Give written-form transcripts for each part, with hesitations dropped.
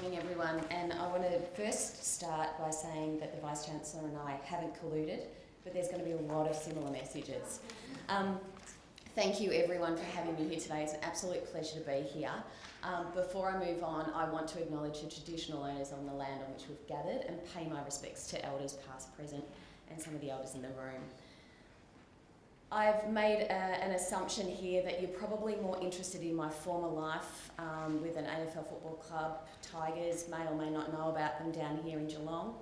morning everyone, and I want to first start by saying that the Vice-Chancellor and I haven't colluded, but there's going to be a lot of similar messages. Thank you everyone for having me here today. It's an absolute pleasure to be here. Before I move on, I want to acknowledge the traditional owners on the land on which we've gathered and pay my respects to elders past, present, and some of the elders in the room. I've made an assumption here that you're probably more interested in my former life with an AFL football club. Tigers may or may not know about them down here in Geelong.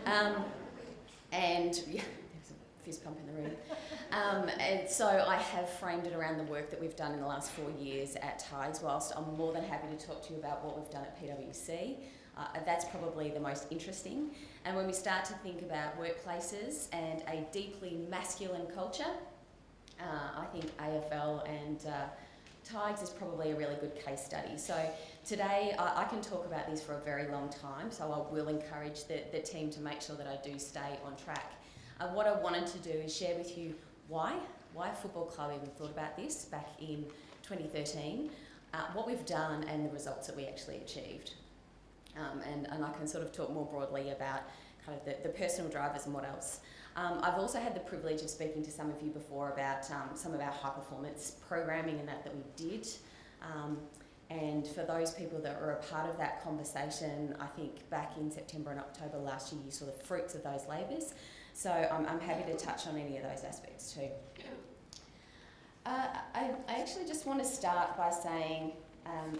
And yeah, there's a fist pump in the room. And so I have framed it around the work that we've done in the last 4 years at Tigers, whilst I'm more than happy to talk to you about what we've done at PwC. That's probably the most interesting. And when we start to think about workplaces and a deeply masculine culture, I think AFL and Tigers is probably a really good case study. So today I can talk about this for a very long time, so I will encourage the team to make sure that I do stay on track. What I wanted to do is share with you why a football club even thought about this back in 2013, what we've done and the results that we actually achieved. And I can sort of talk more broadly about kind of the personal drivers and what else. I've also had the privilege of speaking to some of you before about some of our high performance programming and that we did. And for those people that were a part of that conversation, I think back in September and October last year, you saw the fruits of those labours. So I'm happy to touch on any of those aspects too. I actually just want to start by saying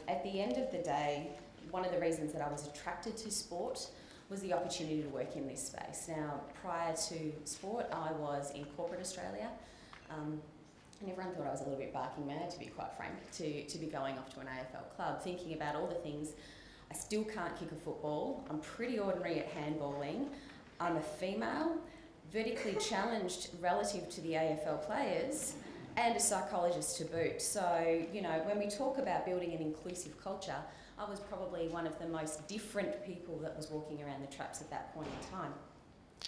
at the end of the day, one of the reasons that I was attracted to sport was the opportunity to work in this space. Now, prior to sport, I was in corporate Australia, and everyone thought I was a little bit barking mad, to be quite frank, to be going off to an AFL club, thinking about all the things. I still can't kick a football. I'm pretty ordinary at handballing. I'm a female, vertically challenged relative to the AFL players, and a psychologist to boot. So, you know, when we talk about building an inclusive culture, I was probably one of the most different people that was walking around the traps at that point in time.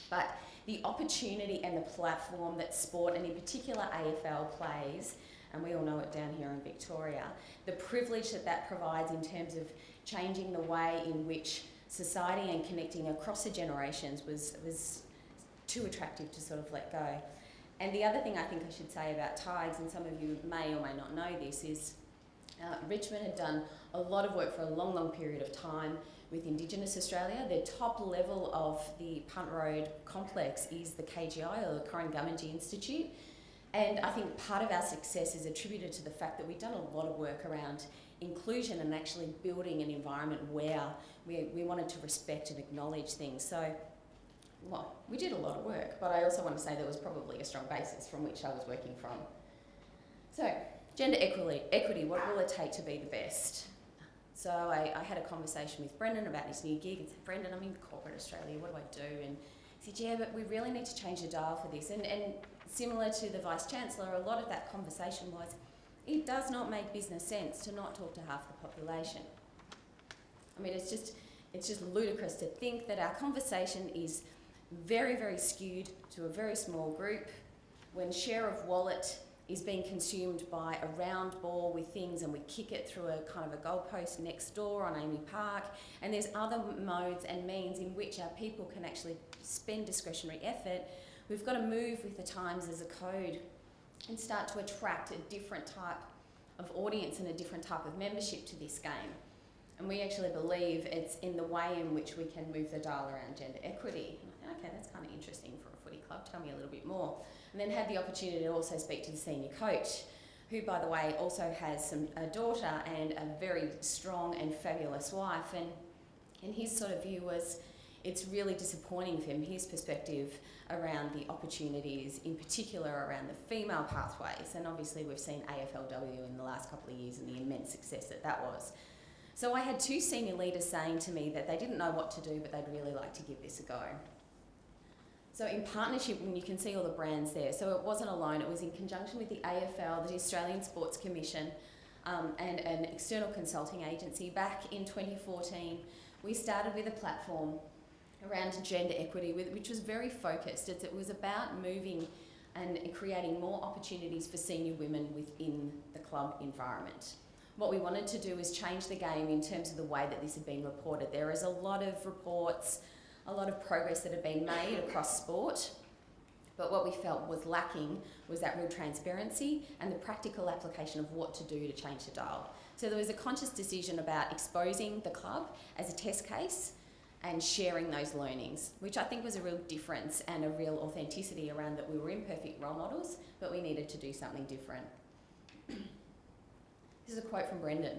But the opportunity and the platform that sport, and in particular AFL, plays, and we all know it down here in Victoria, the privilege that provides in terms of changing the way in which society and connecting across the generations was too attractive to sort of let go. And the other thing I think I should say about Tigers, and some of you may or may not know this, is Richmond had done a lot of work for a long, long period of time with Indigenous Australia. The top level of the Punt Road complex is the KGI, or the Kurrungumminji Institute. And I think part of our success is attributed to the fact that we've done a lot of work around inclusion and actually building an environment where we wanted to respect and acknowledge things. So, well, we did a lot of work, but I also want to say there was probably a strong basis from which I was working from. So, gender equity, what will it take to be the best? So I had a conversation with Brendan about this new gig and said, Brendan, I'm in corporate Australia, what do I do? And he said, yeah, but we really need to change the dial for this. And similar to the Vice-Chancellor, a lot of that conversation was, it does not make business sense to not talk to half the population. I mean, it's just ludicrous to think that our conversation is very, very skewed to a very small group when share of wallet is being consumed by a round ball with things, and we kick it through a kind of a goalpost next door on Amy Park, and there's other modes and means in which our people can actually spend discretionary effort. We've got to move with the times as a code and start to attract a different type of audience and a different type of membership to this game. And we actually believe it's in the way in which we can move the dial around gender equity. And I thought, okay, that's kind of interesting for a footy club, tell me a little bit more. And then had the opportunity to also speak to the senior coach, who, by the way, also has a daughter and a very strong and fabulous wife. And his sort of view was, it's really disappointing from his perspective around the opportunities, in particular around the female pathways. And obviously we've seen AFLW in the last couple of years and the immense success that was. So I had two senior leaders saying to me that they didn't know what to do, but they'd really like to give this a go. So in partnership, and you can see all the brands there, so it wasn't alone, it was in conjunction with the AFL, the Australian Sports Commission, and an external consulting agency. Back in 2014, we started with a platform around gender equity, which was very focused. It was about moving and creating more opportunities for senior women within the club environment. What we wanted to do is change the game in terms of the way that this had been reported. There is a lot of reports, a lot of progress that had been made across sport, but what we felt was lacking was that real transparency and the practical application of what to do to change the dial. So there was a conscious decision about exposing the club as a test case and sharing those learnings, which I think was a real difference and a real authenticity around that we were imperfect role models, but we needed to do something different. This is a quote from Brendan.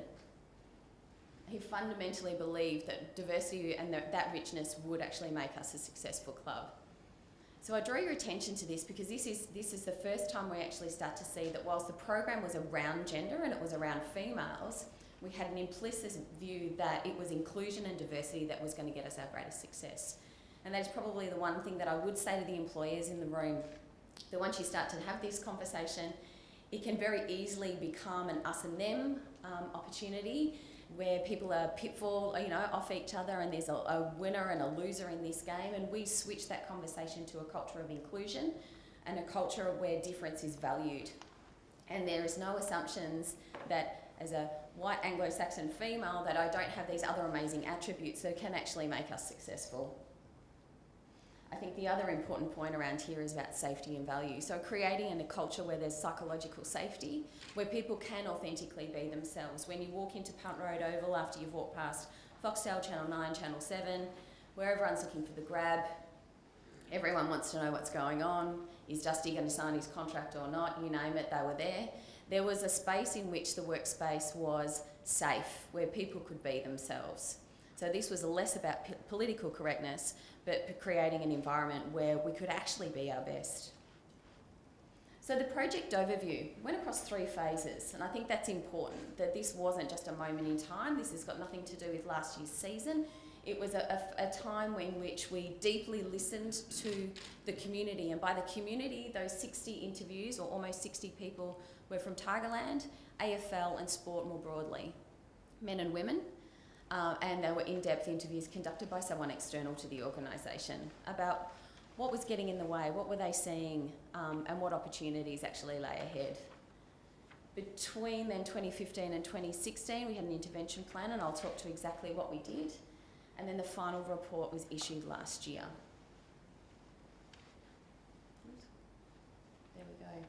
He fundamentally believed that diversity and that richness would actually make us a successful club. So I draw your attention to this because this is the first time we actually start to see that whilst the program was around gender and it was around females, we had an implicit view that it was inclusion and diversity that was going to get us our greatest success. And that is probably the one thing that I would say to the employers in the room, that once you start to have this conversation, it can very easily become an us and them opportunity where people are pitfall, off each other, and there's a winner and a loser in this game, and we switch that conversation to a culture of inclusion and a culture where difference is valued. And there is no assumptions that as a white Anglo-Saxon female that I don't have these other amazing attributes that can actually make us successful. I think the other important point around here is about safety and value. So creating a culture where there's psychological safety, where people can authentically be themselves. When you walk into Punt Road Oval after you've walked past Foxtel, Channel 9, Channel 7, where everyone's looking for the grab, everyone wants to know what's going on, is Dusty going to sign his contract or not, you name it, they were there. There was a space in which the workspace was safe, where people could be themselves. So this was less about political correctness, but creating an environment where we could actually be our best. So the project overview went across 3 phases, and I think that's important, that this wasn't just a moment in time. This has got nothing to do with last year's season. It was a time in which we deeply listened to the community, and by the community, those 60 interviews, or almost 60 people, were from Tigerland, AFL and sport more broadly, men and women. And they were in-depth interviews conducted by someone external to the organisation about what was getting in the way, what were they seeing, and what opportunities actually lay ahead. Between then 2015 and 2016, we had an intervention plan, and I'll talk to exactly what we did. And then the final report was issued last year. There we go.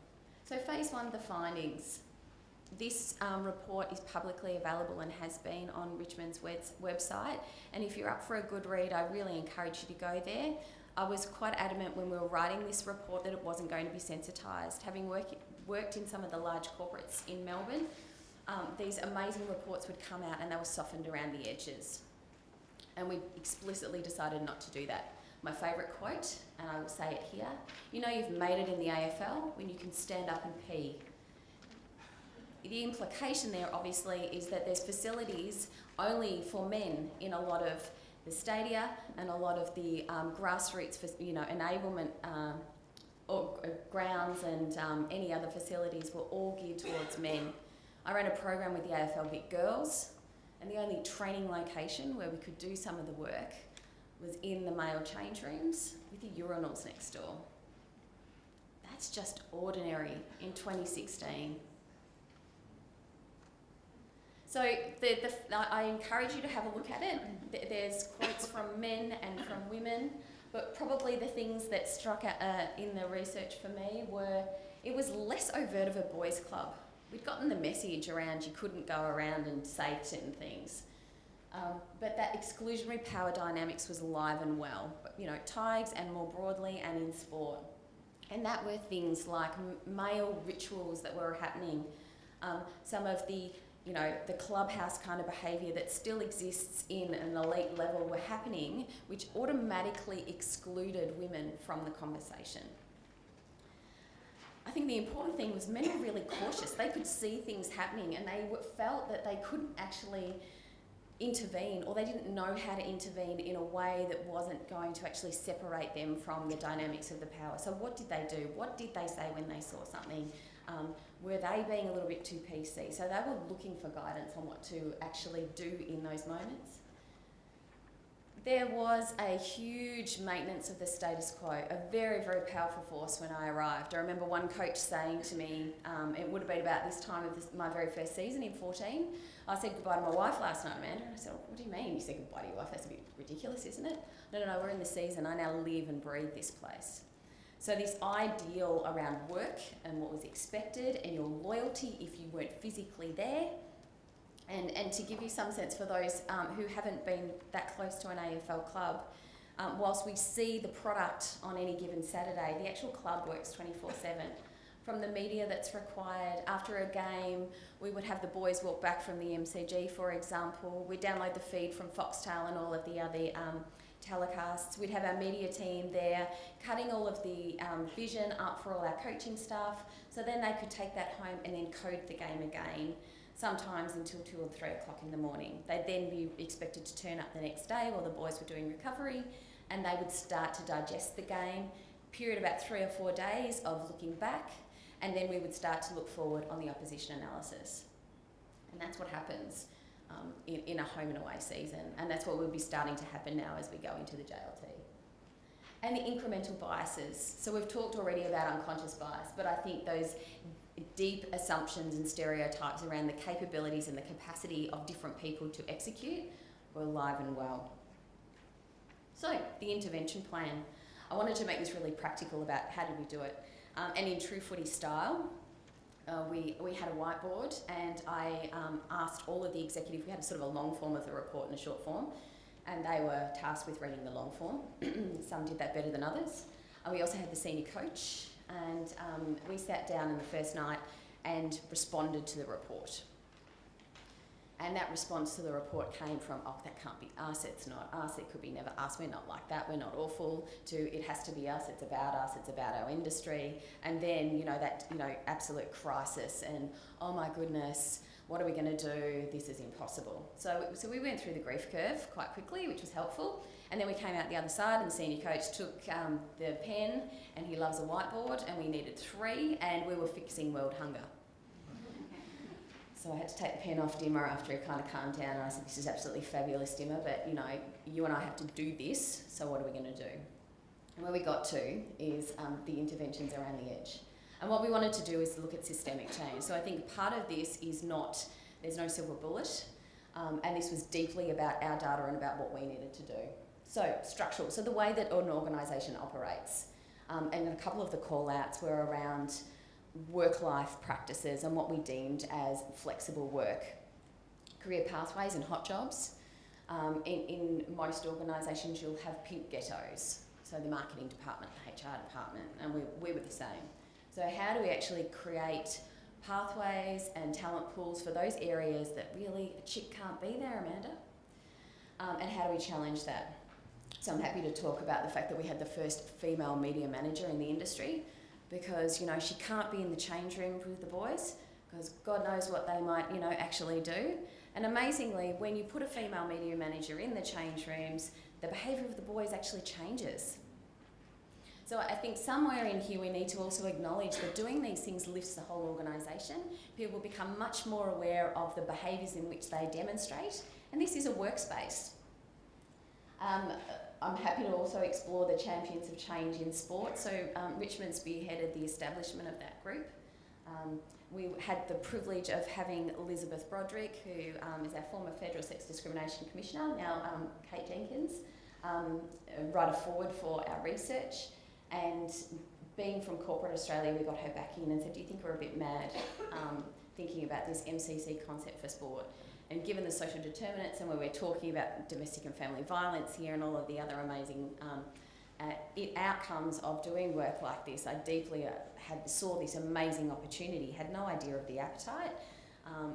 So phase 1, the findings. This report is publicly available and has been on Richmond's website, and if you're up for a good read, I really encourage you to go there. I was quite adamant when we were writing this report that it wasn't going to be sensitised. Having worked in some of the large corporates in Melbourne, these amazing reports would come out and they were softened around the edges, and we explicitly decided not to do that. My favourite quote, and I will say it here, you've made it in the AFL when you can stand up and pee. The implication there, obviously, is that there's facilities only for men in a lot of the stadia, and a lot of the grassroots, enablement or grounds and any other facilities were all geared towards men. I ran a program with the AFL Vic Girls, and the only training location where we could do some of the work was in the male change rooms with the urinals next door. That's just ordinary in 2016. So I encourage you to have a look at it. There's quotes from men and from women, but probably the things that struck out in the research for me were, it was less overt of a boys' club. We'd gotten the message around you couldn't go around and say certain things. But that exclusionary power dynamics was alive and well, Tigers and more broadly and in sport. And that were things like male rituals that were happening, some of the clubhouse kind of behaviour that still exists in an elite level were happening, which automatically excluded women from the conversation. I think the important thing was men were really cautious. They could see things happening and they felt that they couldn't actually intervene, or they didn't know how to intervene in a way that wasn't going to actually separate them from the dynamics of the power. So what did they do? What did they say when they saw something? Were they being a little bit too PC? So they were looking for guidance on what to actually do in those moments. There was a huge maintenance of the status quo, a very, very powerful force when I arrived. I remember one coach saying to me, it would have been about this time of my very first season in 14, I said goodbye to my wife last night, Amanda. And I said, what do you mean you said goodbye to your wife? That's a bit ridiculous, isn't it? No, we're in the season. I now live and breathe this place. So this ideal around work and what was expected and your loyalty if you weren't physically there. And to give you some sense for those who haven't been that close to an AFL club, whilst we see the product on any given Saturday, the actual club works 24/7. From the media that's required, after a game, we would have the boys walk back from the MCG, for example. We'd download the feed from Foxtel and all of the other telecasts. We'd have our media team there cutting all of the vision up for all our coaching staff, so then they could take that home and then code the game again, sometimes until 2 or 3 o'clock in the morning. They'd then be expected to turn up the next day while the boys were doing recovery, and they would start to digest the game. Period about 3 or 4 days of looking back, and then we would start to look forward on the opposition analysis. And that's what happens in a home and away season, and that's what will be starting to happen now as we go into the JLT. And the incremental biases. So we've talked already about unconscious bias, but I think those deep assumptions and stereotypes around the capabilities and the capacity of different people to execute were alive and well. So, the intervention plan. I wanted to make this really practical about how did we do it. And in true footy style, we had a whiteboard, and I asked all of the executive, we had sort of a long form of the report and a short form, and they were tasked with reading the long form. Some did that better than others. And we also had the senior coach, and we sat down in the first night and responded to the report. And that response to the report came from, oh, that can't be us, it's not us, it could be never us, we're not like that, we're not awful, to it has to be us, it's about our industry. And then, that absolute crisis and, oh my goodness, what are we going to do? This is impossible. So we went through the grief curve quite quickly, which was helpful. And then we came out the other side, and the senior coach took the pen, and he loves a whiteboard, and we needed 3, and we were fixing world hunger. So I had to take the pen off Dimmer after he kind of calmed down, and I said, this is absolutely fabulous, Dimmer, but you and I have to do this, so what are we going to do? And where we got to is the interventions around the edge. And what we wanted to do is look at systemic change. So I think part of this is not, there's no silver bullet, and this was deeply about our data and about what we needed to do. So structural, so the way that an organisation operates, and a couple of the call-outs were around work-life practices and what we deemed as flexible work. Career pathways and hot jobs. In most organisations you'll have pink ghettos, so the marketing department, the HR department, and we were the same. So how do we actually create pathways and talent pools for those areas that really a chick can't be there, Amanda? And how do we challenge that? So I'm happy to talk about the fact that we had the first female media manager in the industry, because she can't be in the change room with the boys, because God knows what they might actually do. And amazingly, when you put a female media manager in the change rooms, the behaviour of the boys actually changes. So I think somewhere in here we need to also acknowledge that doing these things lifts the whole organisation. People become much more aware of the behaviours in which they demonstrate, and this is a workspace. I'm happy to also explore the Champions of Change in sport. So Richmond spearheaded the establishment of that group. We had the privilege of having Elizabeth Broderick, who is our former Federal Sex Discrimination Commissioner, now Kate Jenkins, write a forward for our research. And being from corporate Australia, we got her back in and said, do you think we're a bit mad thinking about this MCC concept for sport? And given the social determinants, and when we're talking about domestic and family violence here and all of the other amazing outcomes of doing work like this, I deeply saw this amazing opportunity, had no idea of the appetite,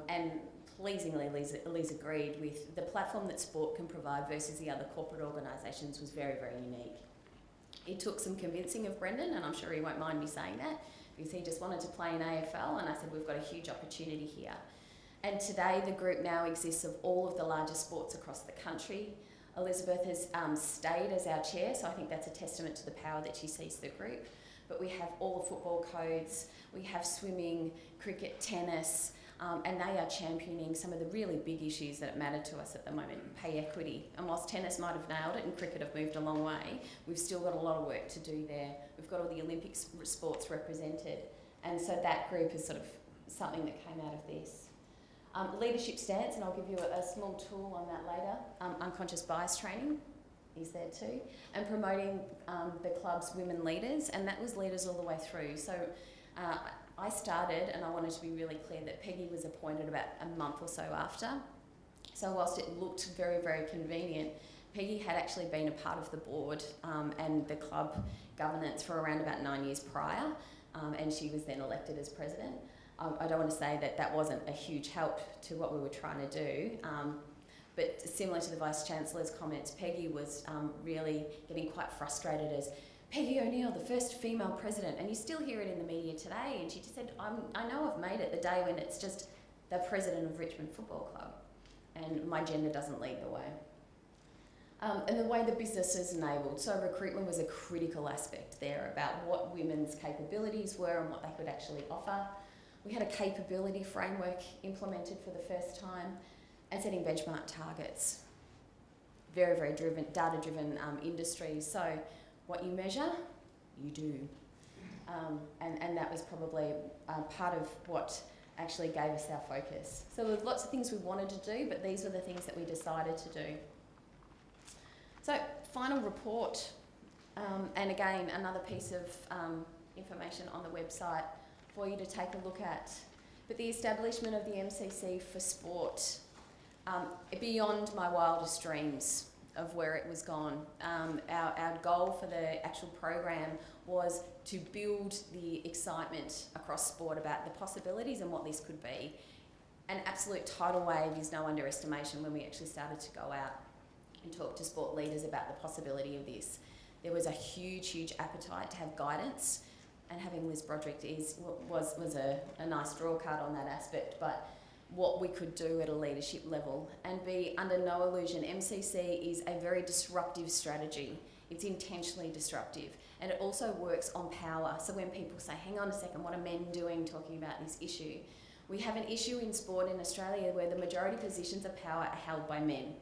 and pleasingly Elise agreed with the platform that sport can provide versus the other corporate organisations was very, very unique. It took some convincing of Brendan, and I'm sure he won't mind me saying that, because he just wanted to play in AFL, and I said, we've got a huge opportunity here. And today the group now exists of all of the largest sports across the country. Elizabeth has stayed as our chair, so I think that's a testament to the power that she sees the group. But we have all the football codes, we have swimming, cricket, tennis, and they are championing some of the really big issues that matter to us at the moment, pay equity. And whilst tennis might have nailed it and cricket have moved a long way, we've still got a lot of work to do there. We've got all the Olympic sports represented, and so that group is sort of something that came out of this. Leadership stance, and I'll give you a small tool on that later. Unconscious bias training is there too, and promoting the club's women leaders, and that was leaders all the way through. So I started, and I wanted to be really clear that Peggy was appointed about a month or so after. So whilst it looked very, very convenient, Peggy had actually been a part of the board and the club governance for around about 9 years prior, and she was then elected as president. I don't want to say that that wasn't a huge help to what we were trying to do, but similar to the Vice-Chancellor's comments, Peggy was really getting quite frustrated as Peggy O'Neill, the first female president, and you still hear it in the media today, and she just said, I know I've made it the day when it's just the president of Richmond Football Club, and my gender doesn't lead the way. And the way the business is enabled, so recruitment was a critical aspect there about what women's capabilities were and what they could actually offer. We had a capability framework implemented for the first time, and setting benchmark targets. Very, very driven, data-driven industry. So what you measure, you do. And that was probably part of what actually gave us our focus. So there were lots of things we wanted to do, but these were the things that we decided to do. So final report, and again, another piece of information on the website for you to take a look at. But the establishment of the MCC for sport, beyond my wildest dreams of where it was gone. Our goal for the actual program was to build the excitement across sport about the possibilities and what this could be. An absolute tidal wave is no underestimation when we actually started to go out and talk to sport leaders about the possibility of this. There was a huge, huge appetite to have guidance, and having Liz Broderick was a nice draw card on that aspect, but what we could do at a leadership level, and be under no illusion, MCC is a very disruptive strategy. It's intentionally disruptive, and it also works on power. So when people say, hang on a second, what are men doing talking about this issue? We have an issue in sport in Australia where the majority positions of power are held by men.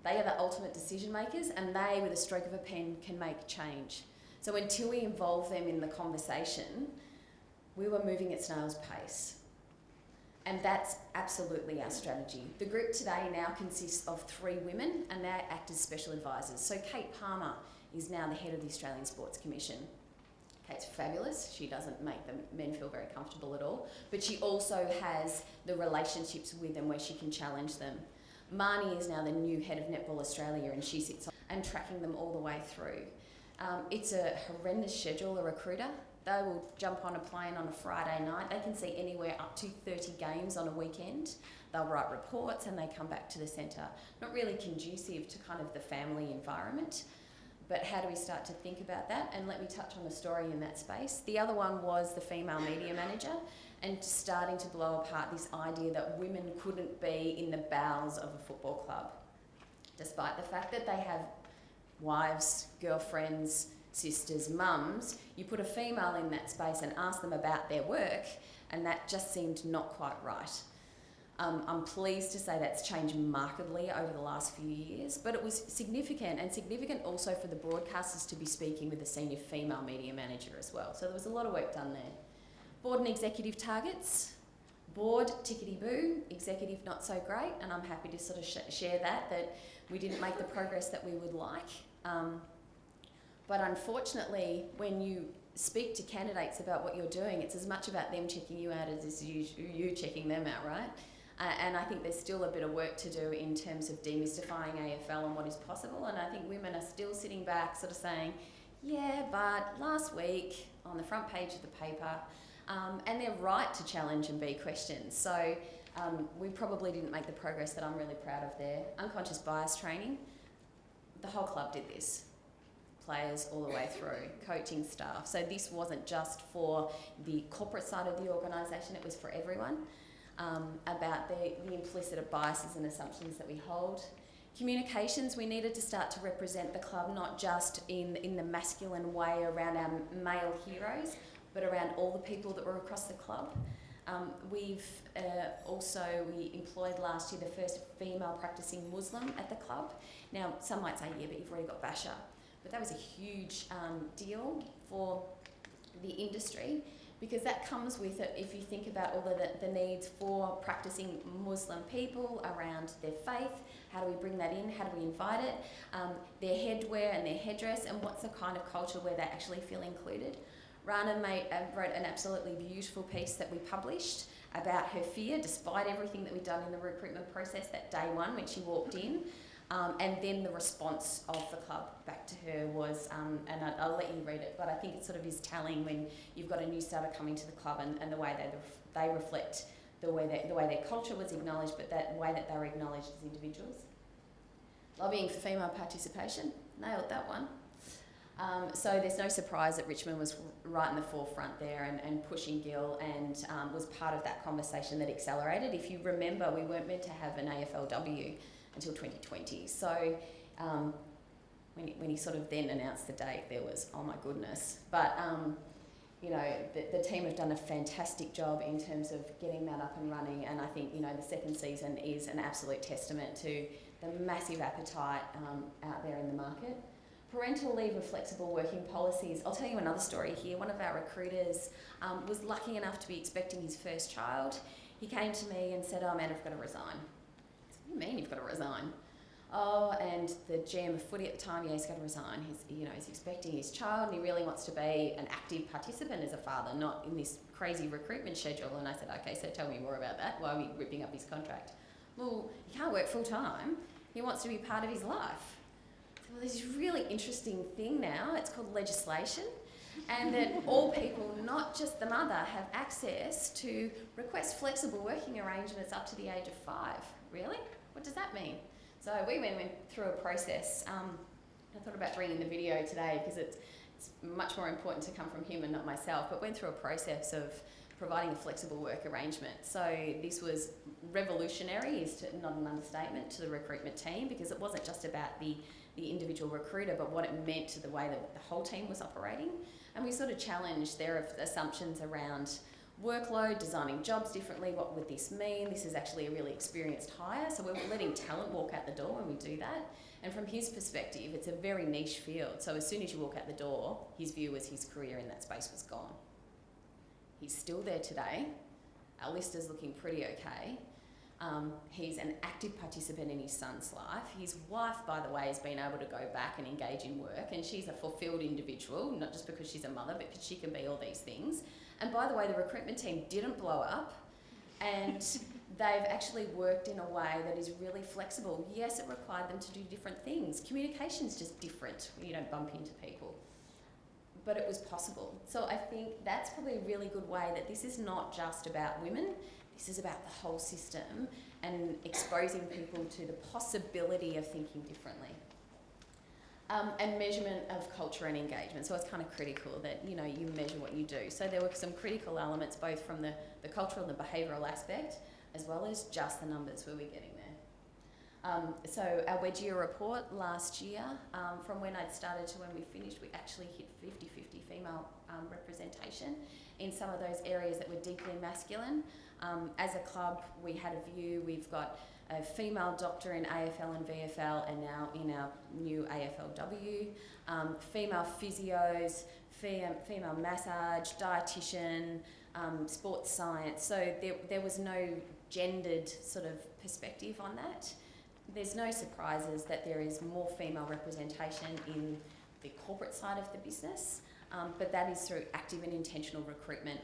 They are the ultimate decision makers, and they, with a stroke of a pen, can make change. So until we involve them in the conversation, we were moving at snail's pace. And that's absolutely our strategy. The group today now consists of 3 women, and they act as special advisors. So Kate Palmer is now the head of the Australian Sports Commission. Kate's fabulous. She doesn't make the men feel very comfortable at all, but she also has the relationships with them where she can challenge them. Marnie is now the new head of Netball Australia, and she sits on and tracking them all the way through. It's a horrendous schedule, a recruiter. They will jump on a plane on a Friday night. They can see anywhere up to 30 games on a weekend. They'll write reports and they come back to the centre. Not really conducive to kind of the family environment, but how do we start to think about that? And let me touch on a story in that space. The other one was the female media manager, and starting to blow apart this idea that women couldn't be in the bowels of a football club, despite the fact that they have wives, girlfriends, sisters, mums. You put a female in that space and ask them about their work, and that just seemed not quite right. I'm pleased to say that's changed markedly over the last few years, but it was significant, and significant also for the broadcasters to be speaking with a senior female media manager as well. So there was a lot of work done there. Board and executive targets. Board, tickety-boo, executive not so great, and I'm happy to sort of share that we didn't make the progress that we would like. But unfortunately, when you speak to candidates about what you're doing, it's as much about them checking you out as you checking them out, right? And I think there's still a bit of work to do in terms of demystifying AFL and what is possible, and I think women are still sitting back sort of saying, yeah, but last week on the front page of the paper, and they're right to challenge and be questioned. So we probably didn't make the progress that I'm really proud of there. Unconscious bias training, the whole club did this. Players all the way through, coaching staff. So this wasn't just for the corporate side of the organisation, it was for everyone, about the implicit biases and assumptions that we hold. Communications, we needed to start to represent the club not just in the masculine way around our male heroes, but around all the people that were across the club. We employed last year the first female practicing Muslim at the club. Now, some might say, yeah, but you've already got Basha. But that was a huge deal for the industry, because that comes with it. If you think about all the needs for practicing Muslim people around their faith, how do we bring that in? How do we invite it? Their headwear and their headdress, and what's the kind of culture where they actually feel included? Rana wrote an absolutely beautiful piece that we published about her fear, despite everything that we'd done in the recruitment process that day one when she walked in. And then the response of the club back to her was, and I'll let you read it, but I think it sort of is telling when you've got a new starter coming to the club and the way they reflect the way their culture was acknowledged, but that way that they were acknowledged as individuals. Lobbying for female participation, nailed that one. So there's no surprise that Richmond was right in the forefront there and pushing Gil, and was part of that conversation that accelerated. If you remember, we weren't meant to have an AFLW until 2020. So when he sort of then announced the date, there was, oh my goodness. But you know, the team have done a fantastic job in terms of getting that up and running, and I think, you know, the second season is an absolute testament to the massive appetite out there in the market. Parental leave and flexible working policies. I'll tell you another story here. One of our recruiters was lucky enough to be expecting his first child. He came to me and said, oh man, I've got to resign. I said, what do you mean you've got to resign? Oh, and the GM of footy at the time, yeah, he's got to resign. He's expecting his child, and he really wants to be an active participant as a father, not in this crazy recruitment schedule. And I said, okay, so tell me more about that. Why are we ripping up his contract? Well, he can't work full time. He wants to be part of his life. So, well, there's this really interesting thing now. It's called legislation, and that all people, not just the mother, have access to request flexible working arrangements up to the age of 5. Really? What does that mean? So we went through a process. I thought about bringing the video today because it's much more important to come from him and not myself, but went through a process of providing a flexible work arrangement. So this was revolutionary, is not an understatement, to the recruitment team, because it wasn't just about the individual recruiter, but what it meant to the way that the whole team was operating. And we sort of challenged their assumptions around workload, designing jobs differently. What would this mean? This is actually a really experienced hire, so we're letting talent walk out the door when we do that. And from his perspective, it's a very niche field. So as soon as you walk out the door, his view was his career in that space was gone. He's still there today. Our list is looking pretty okay. He's an active participant in his son's life. His wife, by the way, has been able to go back and engage in work, and she's a fulfilled individual, not just because she's a mother, but because she can be all these things. And by the way, the recruitment team didn't blow up, and they've actually worked in a way that is really flexible. Yes, it required them to do different things. Communication's just different when you don't bump into people. But it was possible. So I think that's probably a really good way that this is not just about women, this is about the whole system and exposing people to the possibility of thinking differently. And measurement of culture and engagement. So it's kind of critical that, you know, you measure what you do. So there were some critical elements both from the cultural and the behavioural aspect, as well as just the numbers we were getting there. So our Wedgia report last year, from when I'd started to when we finished, we actually hit 50-50 female representation in some of those areas that were deeply masculine. As a club, we had a view. We've got a female doctor in AFL and VFL, and now in our new AFLW, female physios, female massage, dietitian, sports science. So there was no gendered sort of perspective on that. There's no surprises that there is more female representation in the corporate side of the business, but that is through active and intentional recruitment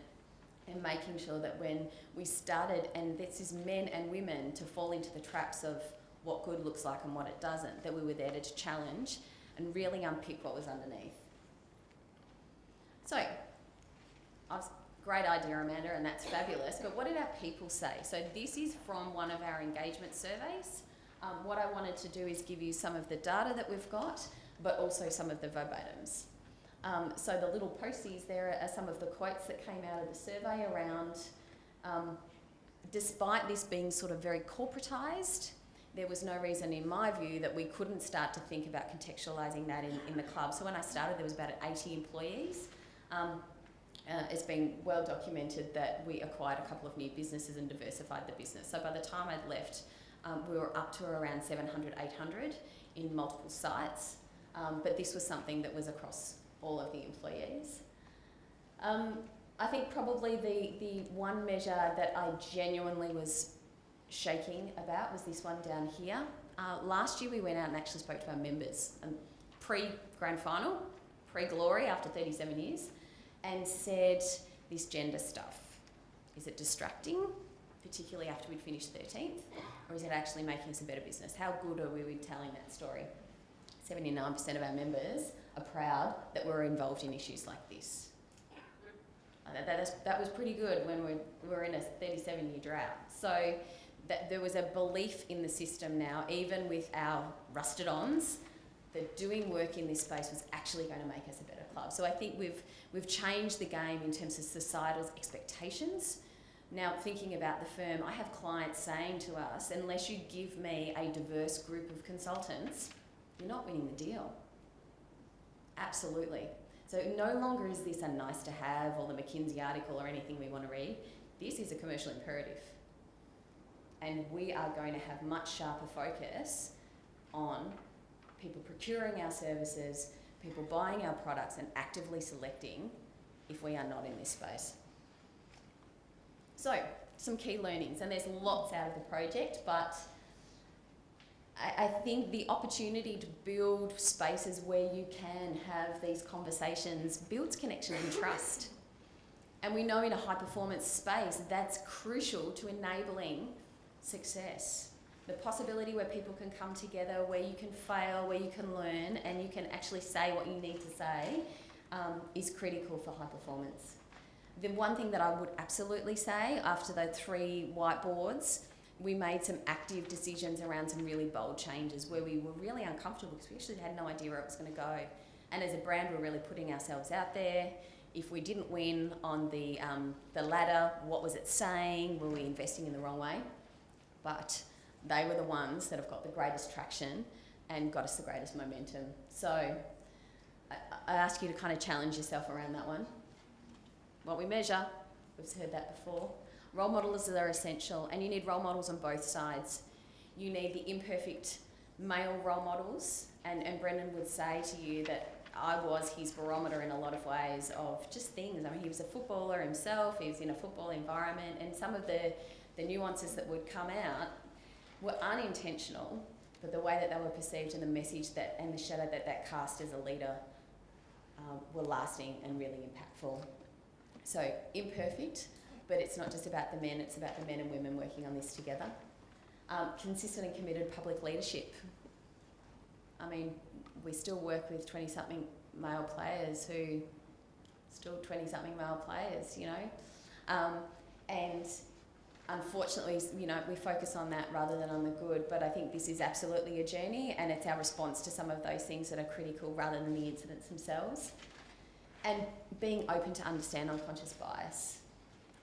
and making sure that when we started, and this is men and women, to fall into the traps of what good looks like and what it doesn't, that we were there to challenge and really unpick what was underneath. So, great idea, Amanda, and that's fabulous, but what did our people say? So this is from one of our engagement surveys. What I wanted to do is give you some of the data that we've got, but also some of the verbatims. So the little posties there are some of the quotes that came out of the survey around, despite this being sort of very corporatised, there was no reason in my view that we couldn't start to think about contextualising that in the club. So when I started, there was about 80 employees. It's been well documented that we acquired a couple of new businesses and diversified the business. So by the time I'd left, we were up to around 700, 800 in multiple sites, but this was something that was across all of the employees. I think probably the one measure that I genuinely was shaking about was this one down here. Last year we went out and actually spoke to our members, pre-grand final, pre-glory after 37 years, and said this gender stuff, is it distracting, particularly after we'd finished 13th, or is it actually making us a better business? How good are we with telling that story? 79% of our members are proud that we're involved in issues like this. That was pretty good when we were in a 37-year drought. So that there was a belief in the system now, even with our rusted-ons, that doing work in this space was actually going to make us a better club. So I think we've changed the game in terms of societal's expectations. Now, thinking about the firm, I have clients saying to us, unless you give me a diverse group of consultants, you're not winning the deal. Absolutely. So no longer is this a nice to have or the McKinsey article or anything we want to read. This is a commercial imperative. And we are going to have much sharper focus on people procuring our services, people buying our products and actively selecting if we are not in this space. So, some key learnings, and there's lots out of the project, but I think the opportunity to build spaces where you can have these conversations builds connection and trust. And we know in a high performance space, that's crucial to enabling success. The possibility where people can come together, where you can fail, where you can learn, and you can actually say what you need to say is critical for high performance. The one thing that I would absolutely say after the 3 whiteboards, we made some active decisions around some really bold changes where we were really uncomfortable because we actually had no idea where it was going to go. And as a brand, we're really putting ourselves out there. If we didn't win on the ladder, what was it saying? Were we investing in the wrong way? But they were the ones that have got the greatest traction and got us the greatest momentum. So I ask you to kind of challenge yourself around that one. What we measure, we've heard that before. Role models are essential, and you need role models on both sides. You need the imperfect male role models, and Brendan would say to you that I was his barometer in a lot of ways of just things. I mean, he was a footballer himself, he was in a football environment, and some of the nuances that would come out were unintentional, but the way that they were perceived and the message that and the shadow that cast as a leader were lasting and really impactful. So imperfect, but it's not just about the men, it's about the men and women working on this together. Consistent and committed public leadership. I mean, we still work with 20-something male players who, still 20-something male players, you know. And unfortunately, you know, we focus on that rather than on the good, but I think this is absolutely a journey and it's our response to some of those things that are critical rather than the incidents themselves. And being open to understand unconscious bias.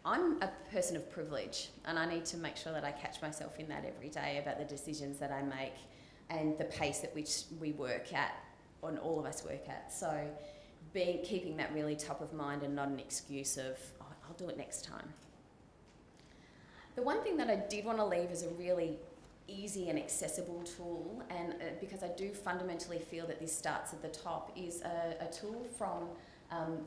I'm a person of privilege and I need to make sure that I catch myself in that every day about the decisions that I make and the pace at which we work at, and all of us work at. So keeping that really top of mind and not an excuse of, oh, I'll do it next time. The one thing that I did want to leave as a really easy and accessible tool, and because I do fundamentally feel that this starts at the top, is a tool from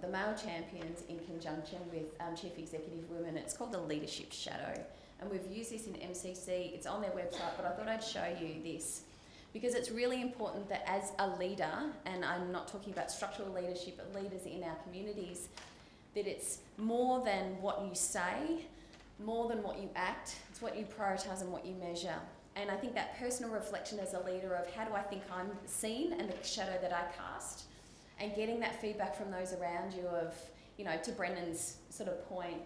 the Male Champions in conjunction with Chief Executive Women. It's called the Leadership Shadow, and we've used this in MCC. It's on their website, but I thought I'd show you this because it's really important that as a leader, and I'm not talking about structural leadership, but leaders in our communities, that it's more than what you say, more than what you act, it's what you prioritise and what you measure. And I think that personal reflection as a leader of how do I think I'm seen and the shadow that I cast, and getting that feedback from those around you of, you know, to Brendan's sort of point,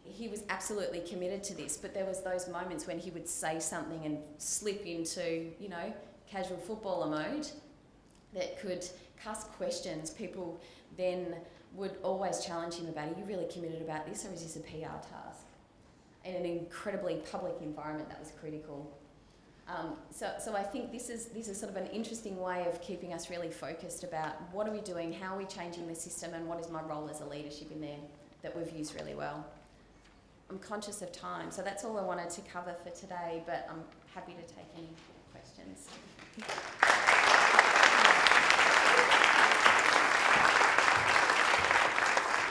he was absolutely committed to this, but there was those moments when he would say something and slip into, you know, casual footballer mode that could cast questions. People then would always challenge him about, are you really committed about this, or is this a PR task? In an incredibly public environment, that was critical. So I think this is sort of an interesting way of keeping us really focused about what are we doing, how are we changing the system, and what is my role as a leadership in there. that we've used really well. I'm conscious of time, so that's all I wanted to cover for today, but I'm happy to take any questions.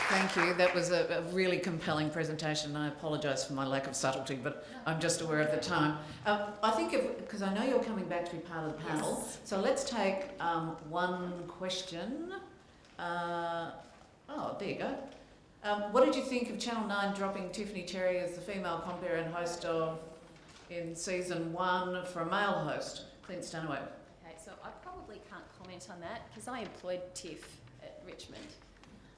Thank you. That was a really compelling presentation. I apologise for my lack of subtlety, but I'm just aware of the time. I think, because I know you're coming back to be part of the panel, Yes. so let's take one question. There you go. What did you think of Channel 9 dropping Tiffany Cherry as the female compere and host of in season 1 for a male host, Clint Stanaway? Okay, so I probably can't comment on that because I employed Tiff at Richmond.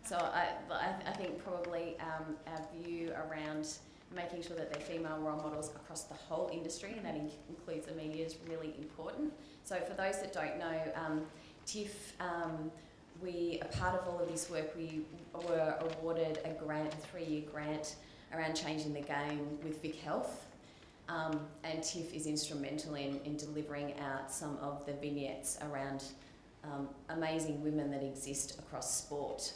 So I think probably our view around making sure that they're female role models across the whole industry, and that includes the media, is really important. So for those that don't know, Tiff, we are part of all of this work. We were awarded a grant, a 3-year grant around changing the game with Vic Health. And Tiff is instrumental in delivering out some of the vignettes around amazing women that exist across sport.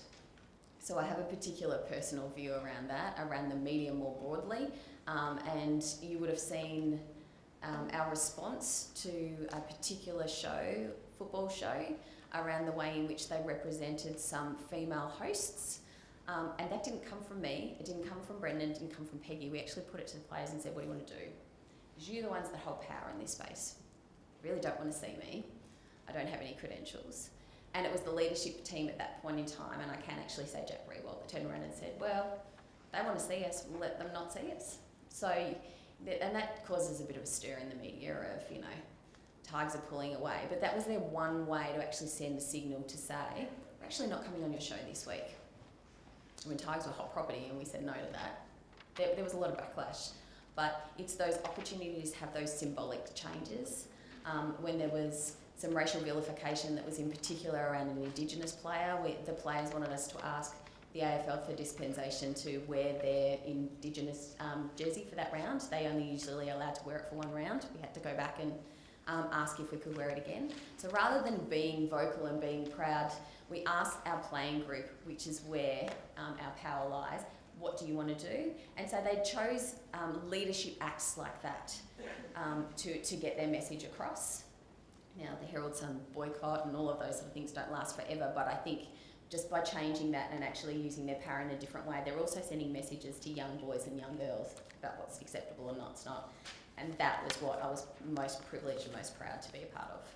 So I have a particular personal view around that, around the media more broadly, and you would have seen our response to a particular show, football show, around the way in which they represented some female hosts, and that didn't come from me, it didn't come from Brendan, it didn't come from Peggy. We actually put it to the players and said, what do you want to do? Because you're the ones that hold power in this space. You really don't want to see me. I don't have any credentials. And it was the leadership team at that point in time, and I can actually say Jack Rewald, that turned around and said, well, they want to see us, we'll let them not see us. So, and that causes a bit of a stir in the media of, you know, Tigers are pulling away. But that was their one way to actually send a signal to say, we're actually not coming on your show this week. When Tigers were hot property and we said no to that, there was a lot of backlash. But it's those opportunities to have those symbolic changes. When there was some racial vilification that was in particular around an Indigenous player, the players wanted us to ask the AFL for dispensation to wear their Indigenous jersey for that round. They only usually allowed to wear it for one round. We had to go back and ask if we could wear it again. So rather than being vocal and being proud, we asked our playing group, which is where our power lies, what do you want to do? And so they chose leadership acts like that to get their message across. Now, the Herald Sun boycott and all of those sort of things don't last forever, but I think just by changing that and actually using their power in a different way, they're also sending messages to young boys and young girls about what's acceptable and what's not. And that was what I was most privileged and most proud to be a part of.